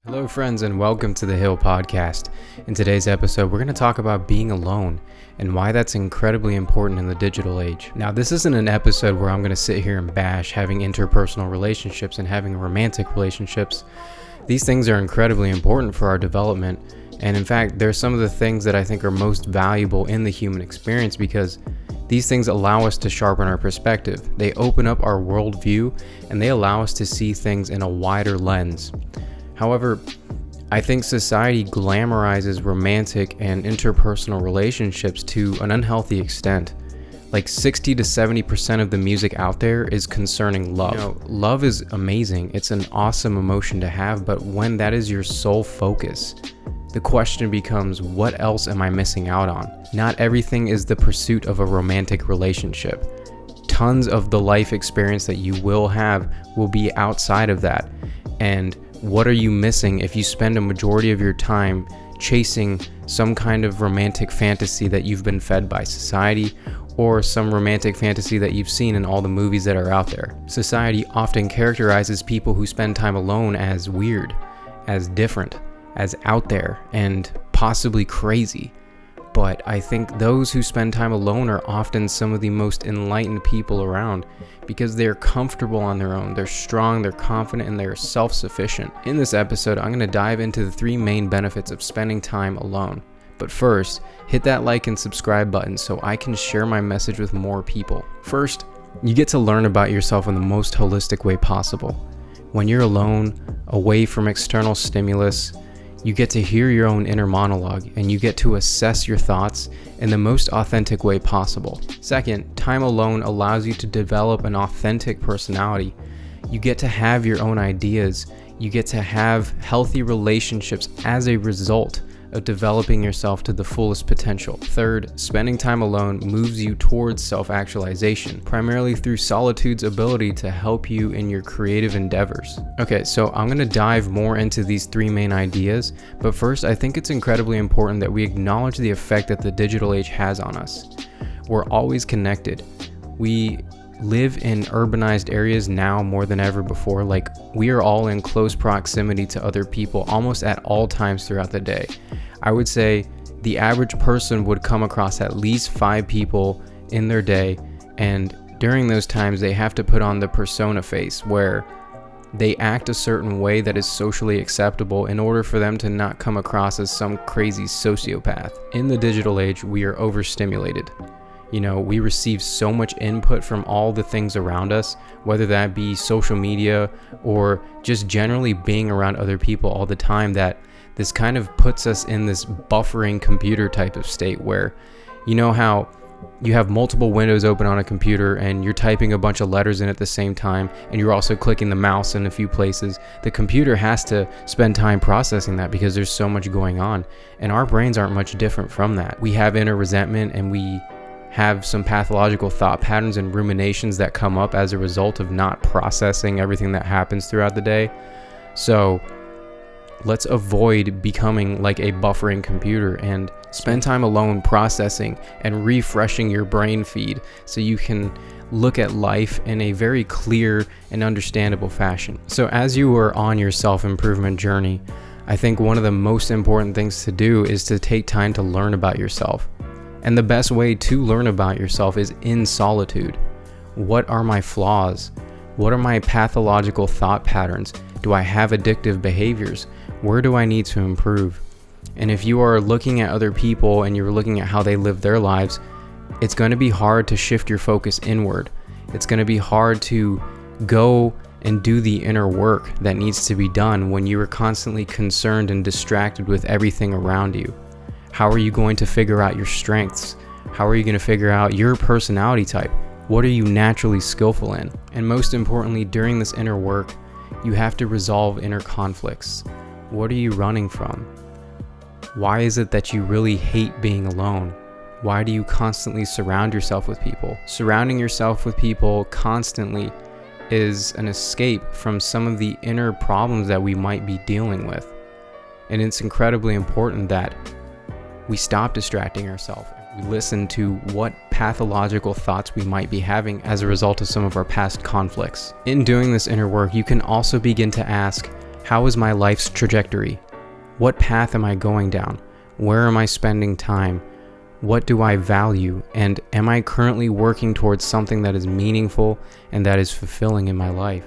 Hello, friends, and welcome to the Hill Podcast. In today's episode, we're going to talk about being alone and why that's incredibly important in the digital age. Now, this isn't an episode where I'm going to sit here and bash having interpersonal relationships and having romantic relationships. These things are incredibly important for our development, and in fact, they're some of the things that I think are most valuable in the human experience because these things allow us to sharpen our perspective. They open up our worldview, and they allow us to see things in a wider lens. However, I think society glamorizes romantic and interpersonal relationships to an unhealthy extent. Like 60 to 70% of the music out there is concerning love. Love is amazing. It's an awesome emotion to have, but when that is your sole focus, the question becomes, what else am I missing out on? Not everything is the pursuit of a romantic relationship. Tons of the life experience that you will have will be outside of that. And what are you missing if you spend a majority of your time chasing some kind of romantic fantasy that you've been fed by society or some romantic fantasy that you've seen in all the movies that are out there? Society often characterizes people who spend time alone as weird, as different, as out there, and possibly crazy. But I think those who spend time alone are often some of the most enlightened people around because they're comfortable on their own, they're strong, they're confident, and they're self-sufficient. In this episode, I'm going to dive into the 3 main benefits of spending time alone. But first, hit that like and subscribe button so I can share my message with more people. First, you get to learn about yourself in the most holistic way possible. When you're alone, away from external stimulus, you get to hear your own inner monologue and you get to assess your thoughts in the most authentic way possible. Second, time alone allows you to develop an authentic personality. You get to have your own ideas. You get to have healthy relationships as a result of developing yourself to the fullest potential. Third, spending time alone moves you towards self-actualization, primarily through Solitude's ability to help you in your creative endeavors. Okay, so I'm going to dive more into these 3 main ideas, but first I think it's incredibly important that we acknowledge the effect that the digital age has on us. We're always connected. We live in urbanized areas now more than ever before. Like, we are all in close proximity to other people almost at all times throughout the day. I would say the average person would come across at least 5 people in their day, and during those times they have to put on the persona face where they act a certain way that is socially acceptable in order for them to not come across as some crazy sociopath. In the digital age, we are overstimulated. We receive so much input from all the things around us, whether that be social media or just generally being around other people all the time, that this kind of puts us in this buffering computer type of state where, how you have multiple windows open on a computer and you're typing a bunch of letters in at the same time and you're also clicking the mouse in a few places. The computer has to spend time processing that because there's so much going on, and our brains aren't much different from that. We have inner resentment and we have some pathological thought patterns and ruminations that come up as a result of not processing everything that happens throughout the day. So let's avoid becoming like a buffering computer and spend time alone processing and refreshing your brain feed so you can look at life in a very clear and understandable fashion. So as you are on your self-improvement journey, I think one of the most important things to do is to take time to learn about yourself. And the best way to learn about yourself is in solitude. What are my flaws? What are my pathological thought patterns? Do I have addictive behaviors? Where do I need to improve? And if you are looking at other people and you're looking at how they live their lives, it's going to be hard to shift your focus inward. It's going to be hard to go and do the inner work that needs to be done when you are constantly concerned and distracted with everything around you. How are you going to figure out your strengths? How are you going to figure out your personality type? What are you naturally skillful in? And most importantly, during this inner work, you have to resolve inner conflicts. What are you running from? Why is it that you really hate being alone? Why do you constantly surround yourself with people? Surrounding yourself with people constantly is an escape from some of the inner problems that we might be dealing with. And it's incredibly important that we stop distracting ourselves. We listen to what pathological thoughts we might be having as a result of some of our past conflicts. In doing this inner work, you can also begin to ask, How is my life's trajectory? What path am I going down? Where am I spending time? What do I value? And am I currently working towards something that is meaningful and that is fulfilling in my life?